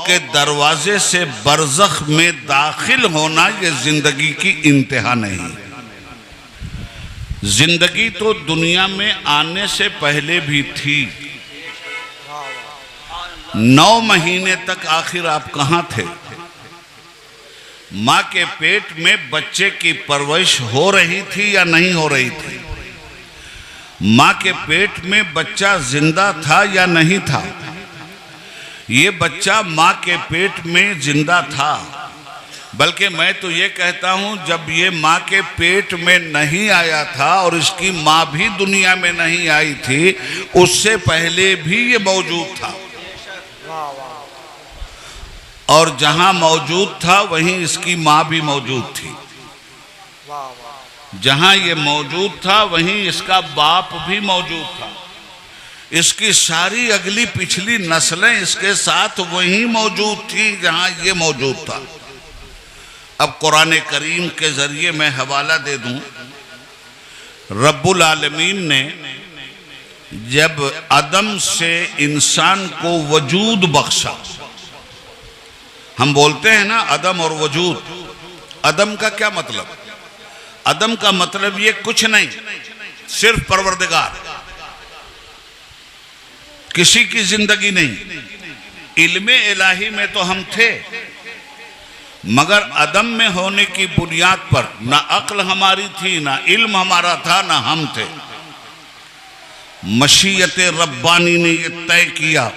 के दरवाजे से बरज़ख में दाखिल होना ये जिंदगी की इंतहा नहीं। जिंदगी तो दुनिया में आने से पहले भी थी। 9 महीने तक आखिर आप कहाँ थे? माँ के पेट में बच्चे की परवरिश हो रही थी या नहीं हो रही थी? माँ के पेट में बच्चा जिंदा था या नहीं था? ये बच्चा माँ के पेट में जिंदा था, बल्कि मैं तो ये कहता हूँ जब ये माँ के पेट में नहीं आया था और इसकी माँ भी दुनिया में नहीं आई थी, उससे पहले भी ये मौजूद था। और जहाँ मौजूद था वहीं इसकी माँ भी मौजूद थी। जहाँ ये मौजूद था वहीं इसका बाप भी मौजूद था। इसकी सारी अगली पिछली नस्लें इसके साथ वहीं मौजूद थी जहाँ ये मौजूद था। अब कुरान करीम के जरिए मैं हवाला दे दूं, रब्बुल आलमीन ने जब अदम से इंसान को वजूद बख्शा, हम बोलते हैं ना अदम और वजूद, अदम का क्या मतलब? अदम का मतलब ये कुछ नहीं, सिर्फ परवरदिगार, किसी की जिंदगी नहीं। इल्मे इलाही में तो हम थे, मगर अदम में होने की बुनियाद पर ना अक्ल हमारी थी, ना इल्म हमारा था, ना हम थे। मशीयत रब्बानी ने ये तय किया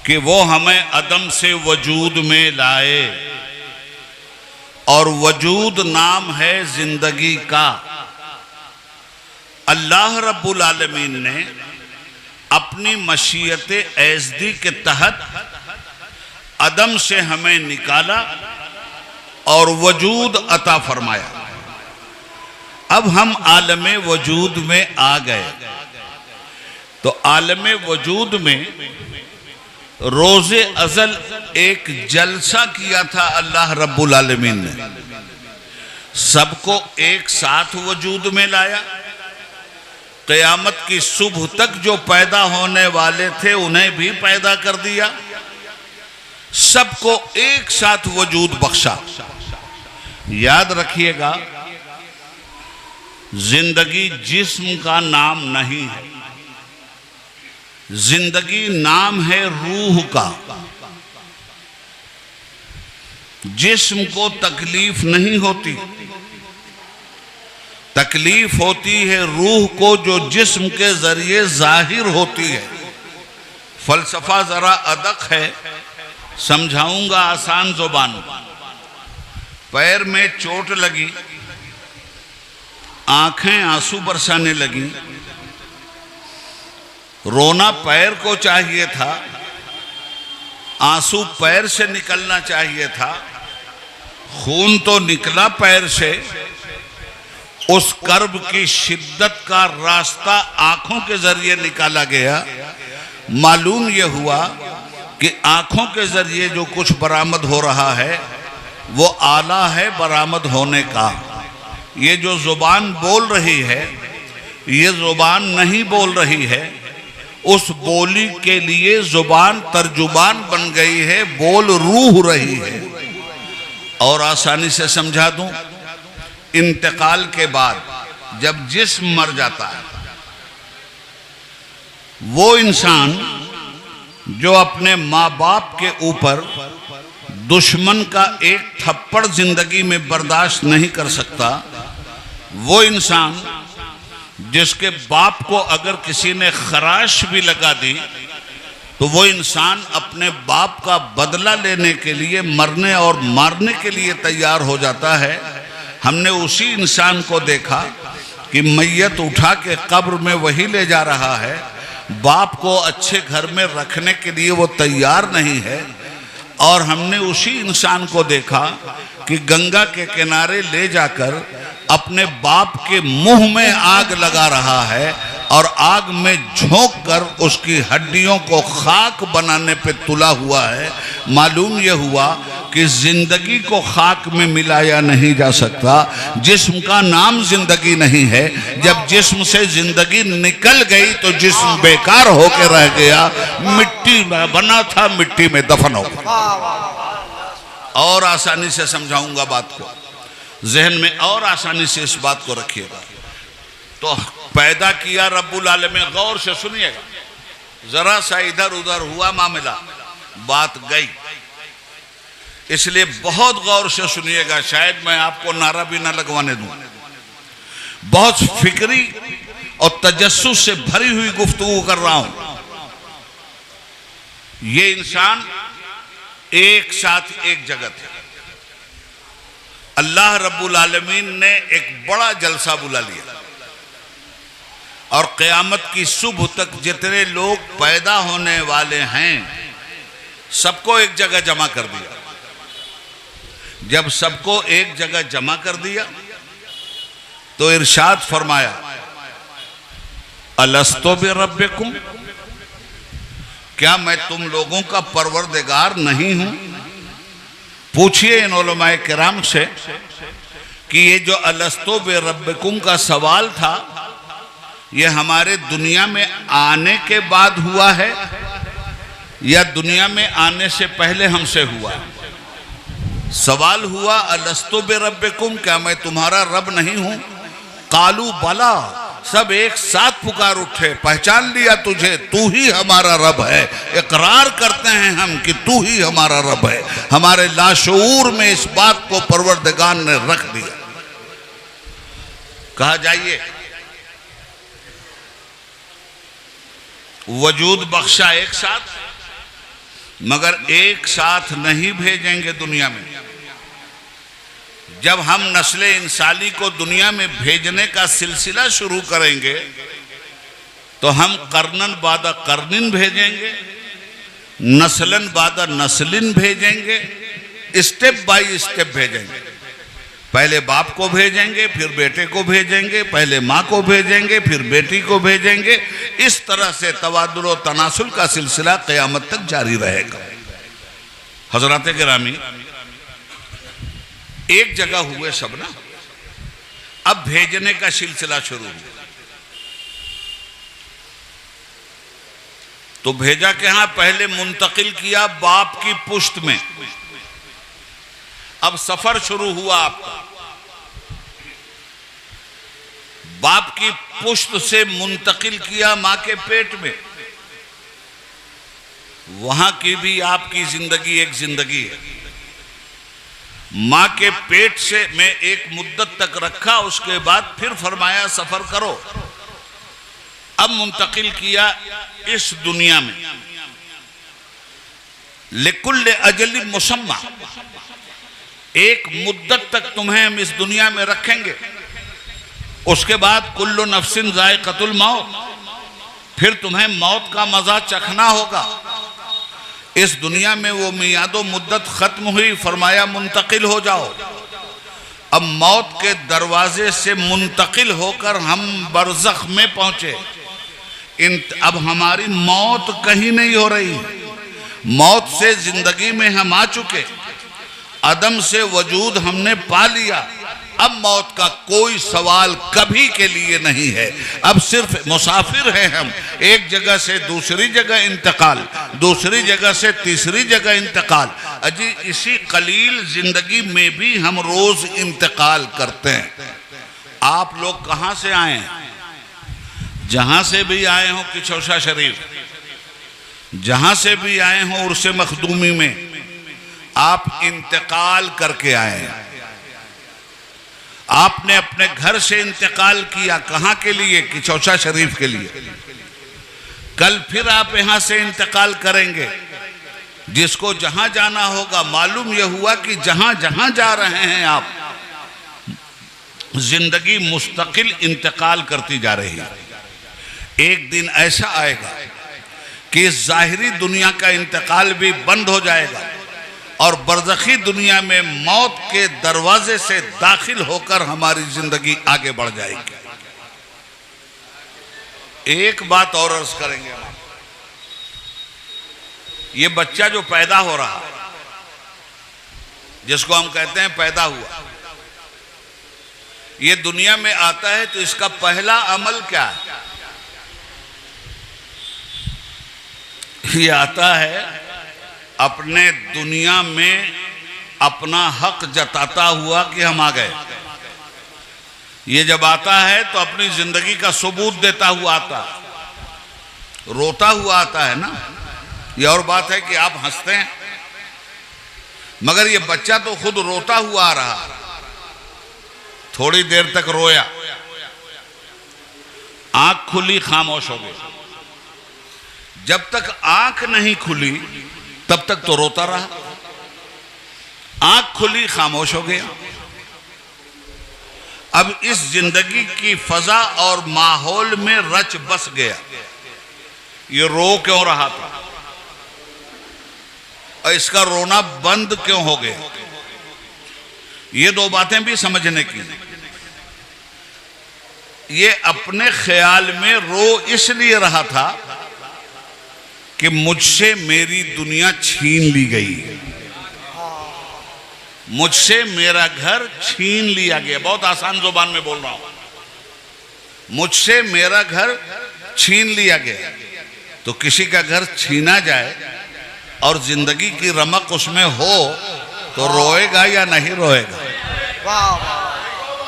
कि वो हमें अदम से वजूद में लाए, और वजूद नाम है जिंदगी का। अल्लाह रब्बुल आलमीन ने अपनी मशीयत एज़दी के तहत अदम से हमें निकाला और वजूद अता फरमाया। अब हम आलमे वजूद में आ गए। तो आलमे वजूद में रोज़े अज़ल एक जलसा किया था अल्लाह रब्बुल आलमीन ने, सबको एक साथ वजूद में लाया। क़यामत की सुबह तक जो पैदा होने वाले थे उन्हें भी पैदा कर दिया, सबको एक साथ वजूद बख्शा। याद रखिएगा, जिंदगी जिस्म का नाम नहीं है, जिंदगी नाम है रूह का। जिस्म को तकलीफ नहीं होती, तकलीफ होती है रूह को, जो जिस्म के जरिए जाहिर होती है। फलसफा जरा अदक है, समझाऊंगा आसान जुबान। पैर में चोट लगी, आंखें आंसू बरसाने लगी, रोना पैर को चाहिए था, आंसू पैर से निकलना चाहिए था, खून तो निकला पैर से। उस कर्ब की शिद्दत का रास्ता आंखों के जरिए निकाला गया। मालूम यह हुआ कि आंखों के जरिए जो कुछ बरामद हो रहा है वो आला है बरामद होने का। ये जो जुबान बोल रही है, ये जुबान नहीं बोल रही है, उस बोली के लिए जुबान तर्जुबान बन गई है, बोल रूह रही है। और आसानी से समझा दूं, इंतकाल के बाद जब जिस्म मर जाता है, वो इंसान जो अपने माँ बाप के ऊपर दुश्मन का एक थप्पड़ जिंदगी में बर्दाश्त नहीं कर सकता, वो इंसान जिसके बाप को अगर किसी ने खराश भी लगा दी, तो वो इंसान अपने बाप का बदला लेने के लिए मरने और मारने के लिए तैयार हो जाता है। हमने उसी इंसान को देखा कि मैयत उठा के कब्र में वही ले जा रहा है, बाप को अच्छे घर में रखने के लिए वो तैयार नहीं है। और हमने उसी इंसान को देखा कि गंगा के किनारे ले जाकर अपने बाप के मुंह में आग लगा रहा है और आग में झोंक कर उसकी हड्डियों को खाक बनाने पे तुला हुआ है। मालूम यह हुआ कि जिंदगी को खाक में मिलाया नहीं जा सकता। जिस्म का नाम जिंदगी नहीं है। जब जिस्म से जिंदगी निकल गई तो जिस्म बेकार होकर रह गया, मिट्टी में बना था, मिट्टी में दफन हो गया। और आसानी से समझाऊंगा बात को, जहन में और आसानी से इस बात को रखिएगा। तो पैदा किया रब्बुल आलमीन, गौर से सुनिएगा, जरा सा इधर उधर हुआ मामला, बात गई। इसलिए बहुत गौर से सुनिएगा, शायद मैं आपको नारा भी ना लगवाने दूं। बहुत फिक्री और तजस्सुस से भरी हुई गुफ्तगू कर रहा हूं। ये इंसान एक साथ एक जगत है। अल्लाह रब्बुल आलमीन ने एक बड़ा जलसा बुला लिया और क़यामत की सुबह तक जितने लोग पैदा होने वाले हैं सबको एक जगह जमा कर दिया। जब सबको एक जगह जमा कर दिया तो इरशाद फरमाया, अलस्तो बिरब्बिकुम, क्या मैं तुम लोगों का परवरदिगार नहीं हूं? पूछिए इन उलमाए किराम से कि ये जो अलस्तो बिरब्बिकुम का सवाल था, ये हमारे दुनिया में आने के बाद हुआ है या दुनिया में आने से पहले हमसे हुआ? सवाल हुआ, अलस्तो बिरब्बिकुम, क्या मैं तुम्हारा रब नहीं हूं? कालू बला, सब एक साथ पुकार उठे, पहचान लिया तुझे, तू ही हमारा रब है। इकरार करते हैं हम कि तू ही हमारा रब है। हमारे लाशऊर में इस बात को परवरदिगार ने रख दिया। कहा जाइए, वजूद बख्शा एक साथ, मगर एक साथ नहीं भेजेंगे दुनिया में। जब हम नस्ले इंसानी को दुनिया में भेजने का सिलसिला शुरू करेंगे तो हम कर्नन बादा कर्निन भेजेंगे, नस्लन बादा नस्लिन भेजेंगे, स्टेप बाय स्टेप भेजेंगे। पहले बाप को भेजेंगे, फिर बेटे को भेजेंगे, पहले माँ को भेजेंगे, फिर बेटी को भेजेंगे। इस तरह से तवादुल और तनासुल का सिलसिला क़यामत तक जारी रहेगा। हज़रात गिरामी, एक जगह हुए सब ना, अब भेजने का सिलसिला शुरू हुआ। तो भेजा के यहां पहले मुंतकिल किया बाप की पुश्त में। अब सफर शुरू हुआ आपका, बाप की पुश्त से मुंतकिल किया मां के पेट में। वहां की भी आपकी जिंदगी एक जिंदगी है। मां के पेट से में एक मुद्दत तक रखा, उसके बाद फिर फरमाया सफर करो। अब मुंतकिल किया इस दुनिया में, लिकुल्ल अजल मुसम्मा, एक मुद्दत तक तुम्हें हम इस दुनिया में रखेंगे। उसके बाद कुल्लु नफ्सिन ज़ाइक़तुल मौत, फिर तुम्हें मौत का मजा चखना होगा। इस दुनिया में वो मियादो मुद्दत खत्म हुई, फरमाया मुंतकिल हो जाओ। अब मौत के दरवाजे से मुंतकिल होकर हम बरज़ख में पहुंचे। अब हमारी मौत कहीं नहीं हो रही, मौत से जिंदगी में हम आ चुके, अदम से वजूद हमने पा लिया। अब मौत का कोई सवाल कभी के लिए नहीं है। अब सिर्फ मुसाफिर हैं हम, एक जगह से दूसरी जगह इंतकाल, दूसरी जगह से तीसरी जगह इंतकाल। अजी इसी कलील जिंदगी में भी हम रोज इंतकाल करते हैं। आप लोग कहां से आए हैं? जहां से भी आए हों किचौसा शरीफ, जहां से भी आए हों उर्स मखदूमी में, आप इंतकाल करके आए हैं। आपने अपने घर से इंतकाल किया, कहां के लिए? किचौसा शरीफ के लिए। कल फिर आप यहां से इंतकाल करेंगे। जिसको जहां जाना होगा, मालूम यह हुआ कि जहां जहां जा रहे हैं आप, जिंदगी मुस्तकिल इंतकाल करती जा रही है। एक दिन ऐसा आएगा कि इस जाहिरी दुनिया का इंतकाल भी बंद हो जाएगा और बरज़खी दुनिया में मौत के दरवाजे से दाखिल होकर हमारी जिंदगी आगे बढ़ जाएगी। एक बात और अर्ज करेंगे, ये बच्चा जो पैदा हो रहा, जिसको हम कहते हैं पैदा हुआ, ये दुनिया में आता है तो इसका पहला अमल क्या है? ये आता है अपने दुनिया में अपना हक जताता हुआ कि हम आ गए। ये जब आता है तो अपनी जिंदगी का सबूत देता हुआ आता, रोता हुआ आता है ना। ये और बात है कि आप हंसते हैं, मगर ये बच्चा तो खुद रोता हुआ आ रहा। थोड़ी देर तक रोया, आंख खुली, खामोश हो गई। जब तक आंख नहीं खुली तब तक तो रोता रहा। आंख खुली, खामोश हो गया। अब इस जिंदगी की फजा और माहौल में रच बस गया। ये रो क्यों रहा था और इसका रोना बंद क्यों हो गया? ये दो बातें भी समझने की। ये अपने ख्याल में रो इसलिए रहा था कि मुझसे मेरी दुनिया छीन ली गई, मुझसे मेरा घर छीन लिया गया। बहुत आसान जुबान में बोल रहा हूं। मुझसे मेरा घर छीन लिया गया। तो किसी का घर छीना जाए और जिंदगी की रमक उसमें हो तो रोएगा या नहीं रोएगा? वाह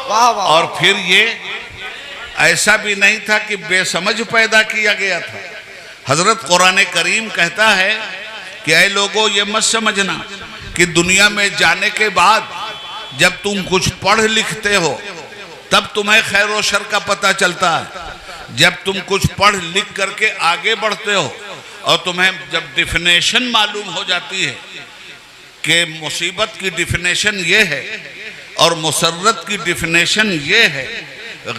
वाह वाह। और फिर ये ऐसा भी नहीं था कि बेसमझ पैदा किया गया था। हजरत कुरान करीम कहता है कि ऐ लोगों, ये मत समझना कि दुनिया में जाने के बाद जब तुम कुछ पढ़ लिखते हो तब तुम्हें खैर और शर का पता चलता है। जब तुम कुछ पढ़ लिख करके आगे बढ़ते हो और तुम्हें जब डिफिनेशन मालूम हो जाती है कि मुसीबत की डिफिनेशन ये है और मुसर्रत की डिफिनेशन ये है,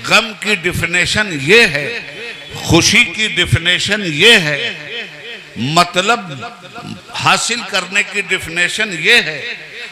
गम की डिफिनेशन ये है, खुशी की डिफिनेशन ये है, मतलब हासिल करने की डिफिनेशन ये है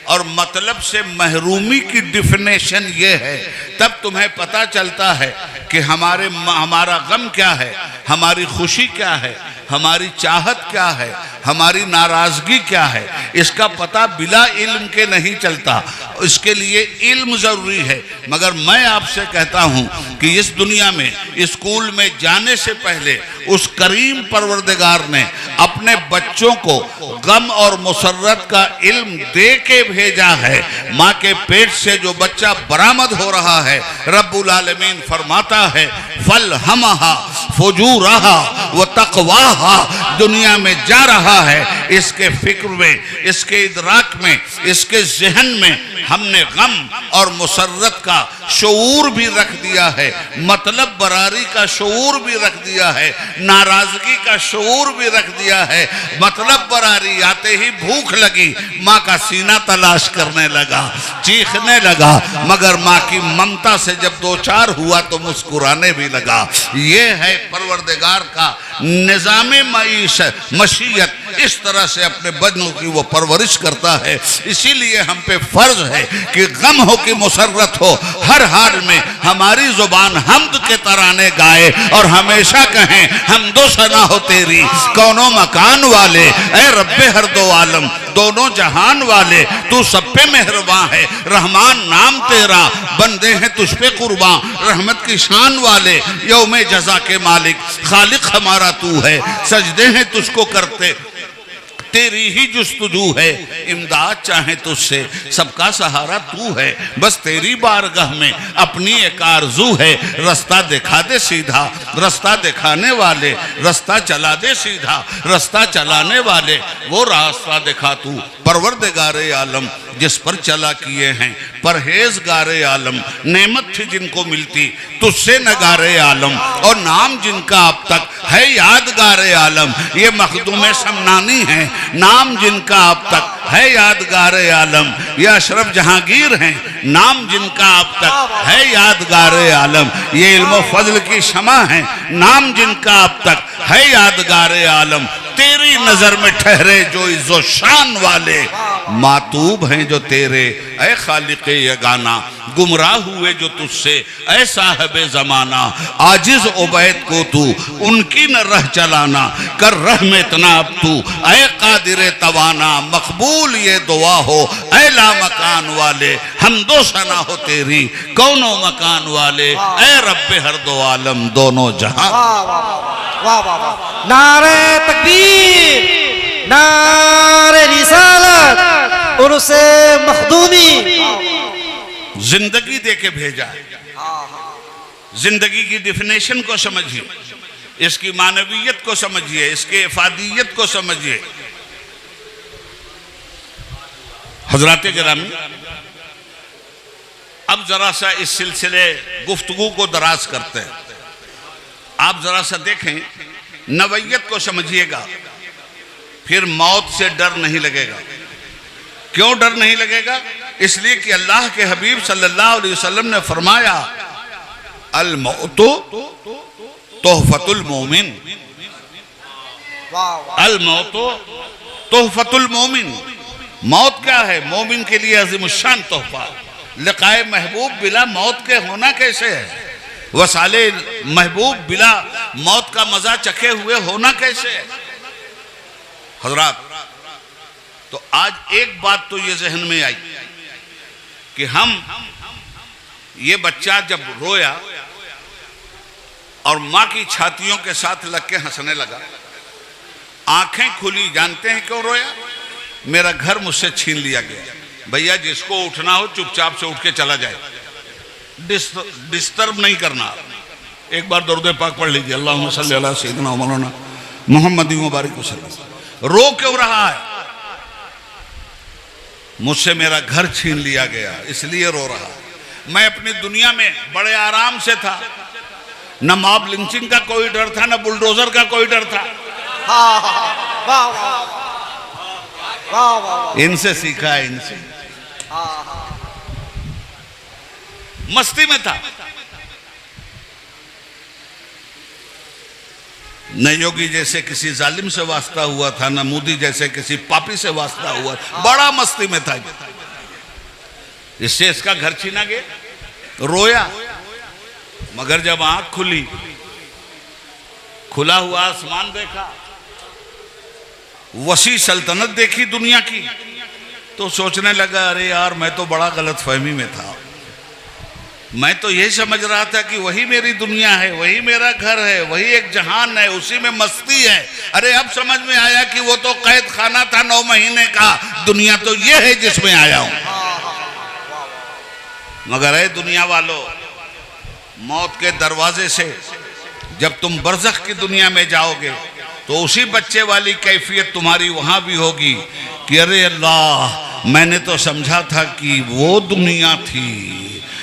और मतलब से महरूमी की डिफिनेशन ये है, तब तुम्हें पता चलता है कि हमारा गम क्या है, हमारी खुशी क्या है, हमारी चाहत क्या है, हमारी नाराजगी क्या है। इसका पता बिला इल्म के नहीं चलता। इसके लिए इल्म जरूरी है। मगर मैं आपसे कहता हूं कि इस दुनिया में स्कूल में जाने से पहले उस करीम परवरदिगार ने अपने बच्चों को गम और मुसर्रत का इल्म दे के भेजा है। माँ के पेट से जो बच्चा बरामद हो रहा है, रब्बुल आलमीन फरमाता है फल हमहा फुजूरहा व तक़वाहा, दुनिया में जा रहा है, इसके फिक्र में, इसके इदराक में, इसके जहन में हमने गम और मुसर्रत का शऊर भी रख दिया है, मतलब बरारी का शऊर भी रख दिया है, नाराजगी का शऊर भी रख दिया है। मतलब बरारी आते ही भूख लगी, माँ का सीना तलाश करने लगा, चीखने लगा, मगर माँ की ममता से जब दो चार हुआ तो मुस्कुराने भी लगा। ये है परवरदिगार का निज़ामे मशीयत। इस तरह से अपने बच्चों की वो परवरिश करता है। इसीलिए हम पे फर्ज है कि गम हो कि मुसर्रत हो, हर हाल में हमारी जुबान हम्द के तराने गाए और हमेशा कहें हमदो सना हो तेरी, कौनो मकान वाले, ऐ रब्बे हर दो आलम, दोनों जहान वाले, तू सब पे मेहरबान है, रहमान नाम तेरा, बंदे हैं तुझ पे कुर्बान, रहमत की शान वाले, यौमे जजा के मालिक, खालिक हमारा तू है, सजदे हैं तुझको करते, तेरी ही जुस्तजू है, इमदाद चाहे तुझसे, सबका सहारा तू है, बस तेरी बारगाह में अपनी एक आरज़ू है, रास्ता दिखा दे सीधा, रास्ता दिखाने वाले, रास्ता चला दे सीधा, रास्ता चलाने वाले, वो रास्ता दिखा तू परवरदिगारे आलम, जिस पर चला किए हैं परहेजगारे आलम, नेमत थी जिनको मिलती तुझसे नगारे आलम, और नाम जिनका अब तक है यादगारे आलम, ये मखदूम समनानी है, नाम जिनका अब तक है यादगारे आलम, ये अशरफ जहांगीर हैं, नाम जिनका अब तक है यादगारे आलम, ये इल्म फजल की शमा है, नाम जिनका अब तक है यादगारे आलम, तेरी नजर में ठहरे जो इज्जो शान वाले, मातूब हैं जो तेरे ऐ खालिक़े यगाना, गुमराह हुए जो तुझसे ऐ साहिबे जमाना, आजिज उबैद को तू उनकी न रह चलाना, कर रह में इतना अब तू ऐ कादिरे तवाना, मकबूल ये दुआ हो ऐ ला मकान वाले, हमदो सना हो तेरी कौनो मकान वाले, ऐ रब्बे हर दो आलम दोनों जहां। वाह वाह वाह वाह वाह, नारे तकबीर, नारे रिसालत, उर्से मखदूमी। जिंदगी दे के भेजा है। जिंदगी की डिफिनेशन को समझिए, इसकी मानवीयत को समझिए, इसके इफादियत को समझिए। हजराते गिरामी, अब जरा सा इस सिलसिले गुफ्तगू को दराज करते हैं। आप जरा सा देखें, नवैयत को समझिएगा, फिर मौत से डर नहीं लगेगा। क्यों डर नहीं लगेगा? इसलिए कि अल्लाह के हबीब सल्लल्लाहु अलैहि वसल्लम ने फरमाया, अल मौतु तोहफतुल मोमिन, अल मौतु तोहफतुल मोमिन। मौत क्या है? मोमिन के लिए अज़ीमुश्शान तोहफा। लिक़ाए महबूब बिला मौत के होना कैसे है? वसाले महबूब बिला मौत का मजा चखे हुए होना कैसे है? हजरात, तो आज एक बात तो ये जहन में आई कि हम, ये बच्चा जब रोया और माँ की छातियों के साथ लग के हंसने लगा, आंखें खुली, जानते हैं क्यों रोया? मेरा घर मुझसे छीन लिया गया। भैया, जिसको उठना हो चुपचाप से उठ के चला जाए, डिस्टर्ब नहीं करना। एक बार दरूद पाक पढ़ लीजिए, अल्लाहुम्मा सल्ली अला सय्यिदिना मौलाना मुहम्मद मुबारक वसल्लम। रो क्यों रहा है? मुझसे मेरा घर छीन लिया गया, इसलिए रो रहा। मैं अपनी दुनिया में बड़े आराम से था, न मॉब लिंचिंग का कोई डर था, न बुलडोजर का कोई डर था। इनसे सीखा है, इनसे। मस्ती में था। न योगी जैसे किसी जालिम से वास्ता हुआ था, न मोदी जैसे किसी पापी से वास्ता हुआ, बड़ा मस्ती में था। इससे इसका घर छीना गया, रोया। मगर जब आंख खुली, खुला हुआ आसमान देखा, वसी सल्तनत देखी दुनिया की, तो सोचने लगा, अरे यार, मैं तो बड़ा गलत फहमी में था। मैं तो यही समझ रहा था कि वही मेरी दुनिया है, वही मेरा घर है, वही एक जहान है, उसी में मस्ती है। अरे अब समझ में आया कि वो तो कैद खाना था 9 महीने का, दुनिया तो ये है जिसमें आया हूं। मगर ऐ दुनिया वालों, मौत के दरवाजे से जब तुम बरज़ख की दुनिया में जाओगे, तो उसी बच्चे वाली कैफियत तुम्हारी वहां भी होगी कि अरे अल्लाह, मैंने तो समझा था कि वो दुनिया थी।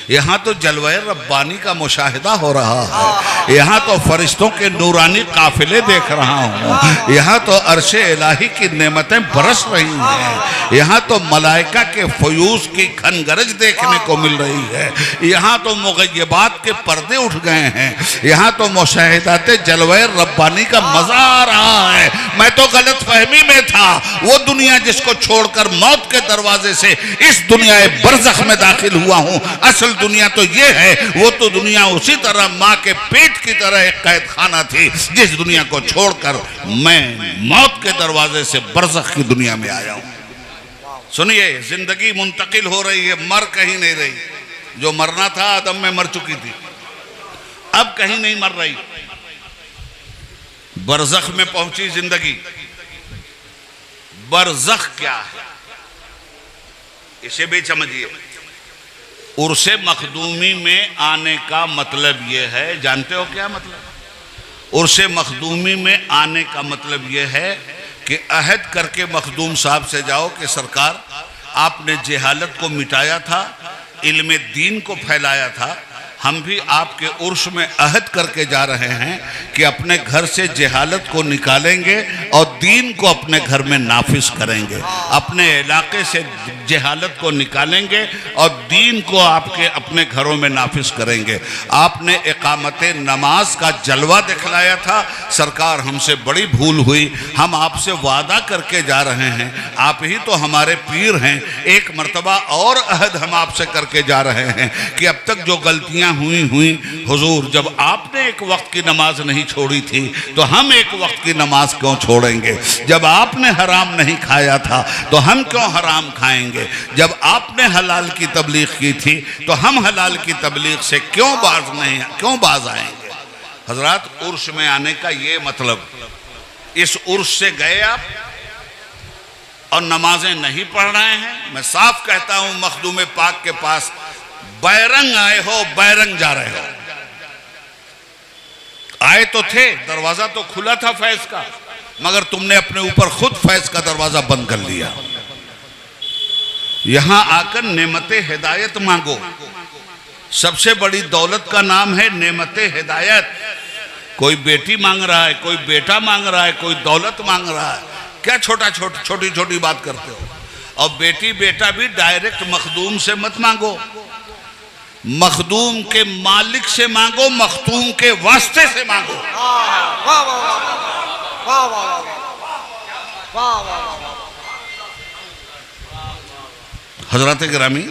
यहाँ तो जलवाए रब्बानी का मुशाहिदा हो रहा है, यहाँ तो फरिश्तों के नूरानी काफिले देख रहा हूँ, यहाँ तो अर्शे इलाही की नेमतें बरस रही हैं, यहाँ तो मलाइका के फयूज की खनगरज देखने को मिल रही है, यहाँ तो मुग़य्यबात के पर्दे उठ गए हैं, यहाँ तो मुशाहिदात जलवाए रब्बानी का मजा आ रहा है। मैं तो गलत फहमी में था। वो दुनिया जिसको छोड़कर मौत के दरवाजे से इस दुनिया बरज़ख में दाखिल हुआ हूँ, असल दुनिया तो ये है। वो तो दुनिया उसी तरह माँ के पेट की तरह एक कैद खाना थी, जिस दुनिया को छोड़कर मैं मौत के दरवाजे से बरज़ख की दुनिया में आया हूँ। सुनिए, जिंदगी मुंतकिल हो रही है, मर कहीं नहीं रही। जो मरना था आदम में मर चुकी थी, अब कहीं नहीं मर रही, बरज़ख में पहुंची जिंदगी। बरज़ख क्या है, इसे भी समझिए। उर्से मखदूमी में आने का मतलब यह है, जानते हो क्या मतलब? उर्से मखदूमी में आने का मतलब यह है कि अहद करके मखदूम साहब से जाओ कि सरकार, आपने जहालत को मिटाया था, इल्म दीन को फैलाया था, हम भी आपके उर्स में अहद करके जा रहे हैं कि अपने घर से जहालत को निकालेंगे और दीन को अपने घर में नाफिज करेंगे, अपने इलाके से जहालत को निकालेंगे और दीन को आपके अपने घरों में नाफिज करेंगे। आपने इकामत नमाज का जलवा दिखलाया था, सरकार हमसे बड़ी भूल हुई। हम आपसे वादा करके जा रहे हैं, आप ही तो हमारे पीर हैं, एक मर्तबा और अहद हम आपसे करके जा रहे हैं कि अब तक जो गलतियां हुई हुजूर, जब आपने एक वक्त की नमाज नहीं छोड़ी थी तो हम एक वक्त की नमाज क्यों छोड़ेंगे? जब आपने हराम नहीं खाया था तो हम क्यों हराम खाएंगे? जब आपने हलाल की तबलीग की थी तो हम हलाल की तबलीग से क्यों बाज आएंगे? हजरात, उर्स में आने का ये मतलब, इस उर्स से गए आप और नमाजें नहीं पढ़ रहे हैं। मैं साफ कहता हूं, मखदूम पाक के पास बैरंग आए हो, बैरंग जा रहे हो। आए तो थे, दरवाजा तो खुला था फैज का, मगर तुमने अपने ऊपर खुद फैज का दरवाजा बंद कर लिया। यहां आकर नेमते हिदायत मांगो। सबसे बड़ी दौलत का नाम है नेमते हिदायत। कोई बेटी मांग रहा है, कोई बेटा मांग रहा है, कोई दौलत मांग रहा है, क्या छोटी छोटी बात करते हो? और बेटी बेटा भी डायरेक्ट मखदूम से मत मांगो, मखदूम के मालिक से मांगो, मखदूम के वास्ते से मांगो। हजरत गिरामी,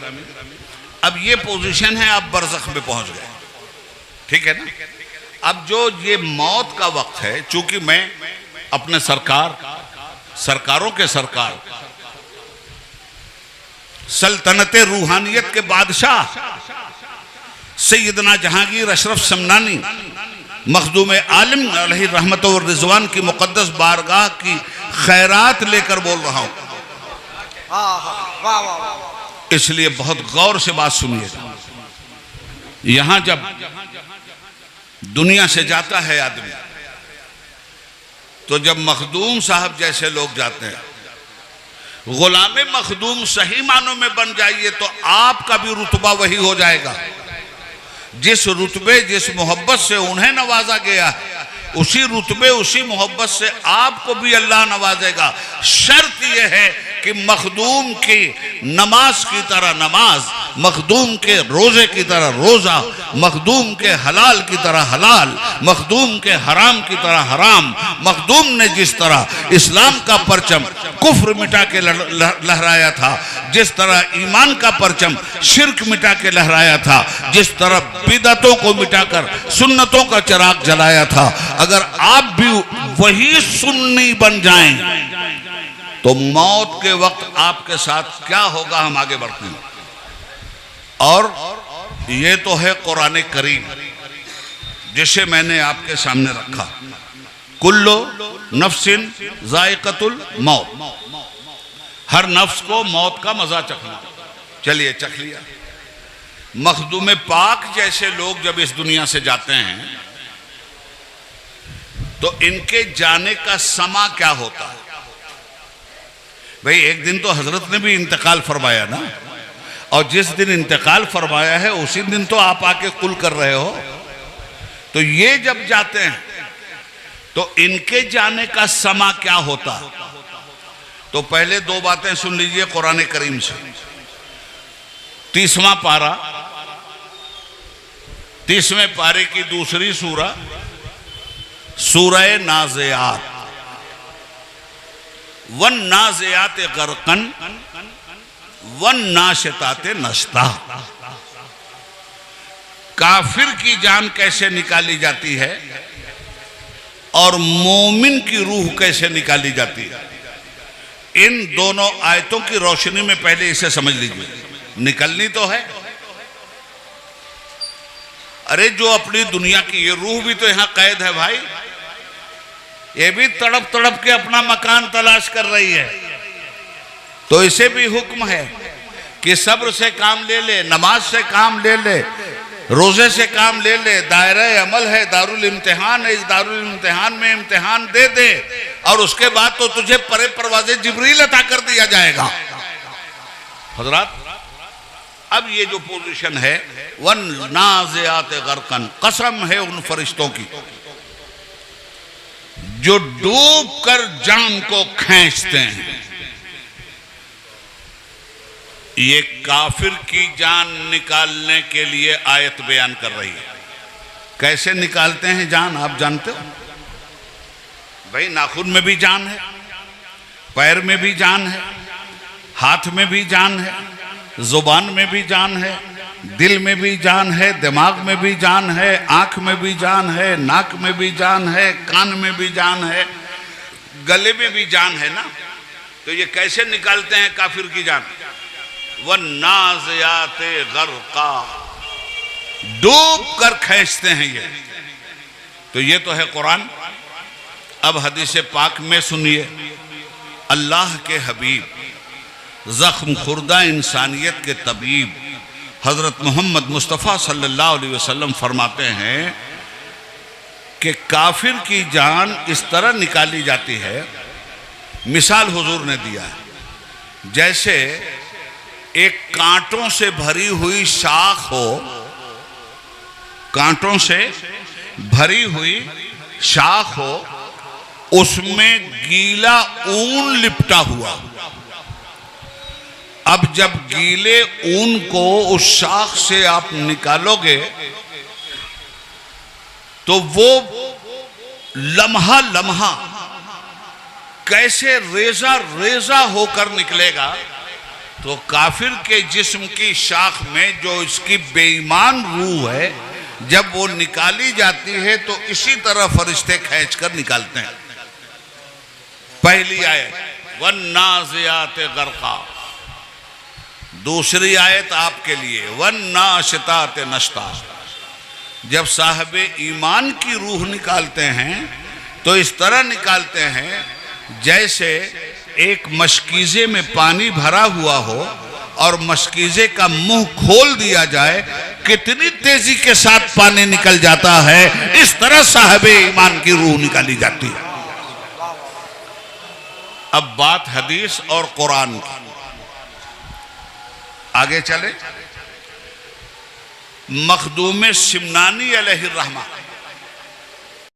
अब ये पोजीशन है, आप बरज़ख में पहुंच गए, ठीक है ना? अब जो ये मौत का वक्त है, चूंकि मैं अपने सरकारों के सरकार, सल्तनत रूहानियत के बादशाह सैयदना जहांगीर अशरफ समनानी मखदूम आलिम अलैहि रहमत व रिजवान की मुकद्दस बारगाह की खैरात लेकर बोल रहा हूं, इसलिए बहुत गौर से बात सुनिएगा। यहां जब दुनिया से जाता है आदमी, तो जब मखदूम साहब जैसे लोग जाते हैं, गुलाम मखदूम सही मानों में बन जाइए तो आपका भी रुतबा वही हो जाएगा। जिस रुतबे जिस मोहब्बत से उन्हें नवाजा गया है, उसी रुतबे उसी मोहब्बत से आपको भी अल्लाह नवाजेगा। शर्त यह है कि मखदूम की नमाज की तरह नमाज, मखदूम के रोजे की तरह रोजा, मखदूम के हलाल की तरह हलाल, मखदूम के हराम की तरह हराम। मखदूम ने जिस तरह इस्लाम का परचम कुफ्र मिटा के लहराया था, जिस तरह ईमान का परचम शिर्क मिटा के लहराया था, जिस तरह बिदअतों को मिटाकर सुन्नतों का चिराग जलाया था, अगर आप भी वही सुन्नी बन जाएं तो मौत के वक्त आपके साथ क्या होगा, हम आगे बढ़ते हैं। और ये तो है कुरान करीम, जिसे मैंने आपके सामने रखा। कुल्लो नफ्सिन जायक़तुल मौत, हर नफ्स को मौत का मजा चखना। चलिए, चख लिया। मखदूम पाक जैसे लोग जब इस दुनिया से जाते हैं तो इनके जाने का समा क्या होता है? भाई, एक दिन तो हजरत ने भी इंतकाल फरमाया ना, और जिस दिन इंतकाल फरमाया है उसी दिन तो आप आके कुल कर रहे हो। तो ये जब जाते हैं तो इनके जाने का समा क्या होता? तो पहले दो बातें सुन लीजिए कुरान करीम से। 30वां पारा, 30वें पारे की दूसरी सूरा, सूरह नाज़ियात। वन नाज़ियात गरकन वन नाशितात नश्ता। काफिर की जान कैसे निकाली जाती है और मोमिन की रूह कैसे निकाली जाती है, इन दोनों आयतों की रोशनी में पहले इसे समझ लीजिए। निकलनी तो है, अरे जो अपनी दुनिया की ये रूह भी तो यहां कैद है भाई, ये भी तड़प तड़प के अपना मकान तलाश कर रही है। तो इसे भी हुक्म है कि सब्र से काम ले ले, नमाज से काम ले ले, रोजे से काम ले ले। दायरा अमल है, दारुल इम्तिहान है, इस दारुल इम्तिहान में इम्तिहान दे दे और उसके बाद तो तुझे परे परवाज़े जिब्रील अता कर दिया जाएगा। हजरात, अब ये जो पोजीशन है, वन नाज़ियात गरकन, कसम है उन फरिश्तों की जो डूब कर जान को खींचते हैं। ये काफिर की जान निकालने के लिए आयत बयान कर रही है। कैसे निकालते हैं जान, आप जानते हो? भाई नाखून में भी जान है, पैर में भी जान है, हाथ में भी जान है, जुबान में भी जान है, दिल में भी जान है, दिमाग में भी जान है, आंख में भी जान है, नाक में भी जान है, कान में भी जान है, गले में भी जान है ना। तो ये कैसे निकालते हैं काफिर की जान? वन्नाज़ियाते गर्क़ा, डूब कर खींचते हैं ये। तो ये तो है कुरान। अब हदीस पाक में सुनिए, अल्लाह के हबीब, जख्म खुर्दा इंसानियत के तबीब हजरत मोहम्मद मुस्तफ़ा सल्लल्लाहु अलैहि वसल्लम फरमाते हैं कि काफिर की जान इस तरह निकाली जाती है। मिसाल हुजूर ने दिया है, जैसे एक कांटों से भरी हुई शाख हो, कांटों से भरी हुई शाख हो, उसमें गीला ऊन लिपटा हुआ। अब जब गीले ऊन को उस शाख से आप निकालोगे तो वो लम्हा लम्हा कैसे रेजा रेजा होकर निकलेगा। तो काफिर के जिस्म की शाख में जो इसकी बेईमान रूह है, जब वो निकाली जाती है तो इसी तरह फरिश्ते खींचकर निकालते हैं। पहली आयत वन्नाज़ियाते गर्क़ा। दूसरी आयत आपके लिए वन्नाशिताते नश्ता। जब साहबे ईमान की रूह निकालते हैं तो इस तरह निकालते हैं जैसे एक मशकीज़े में पानी भरा हुआ हो और मशकीज़े का मुंह खोल दिया जाए, कितनी तेजी के साथ पानी निकल जाता है, इस तरह साहबे ईमान की रूह निकाली जाती है। अब बात हदीस और कुरान की, आगे चले। मखदूम सिमनानी अलैहिर्रहमा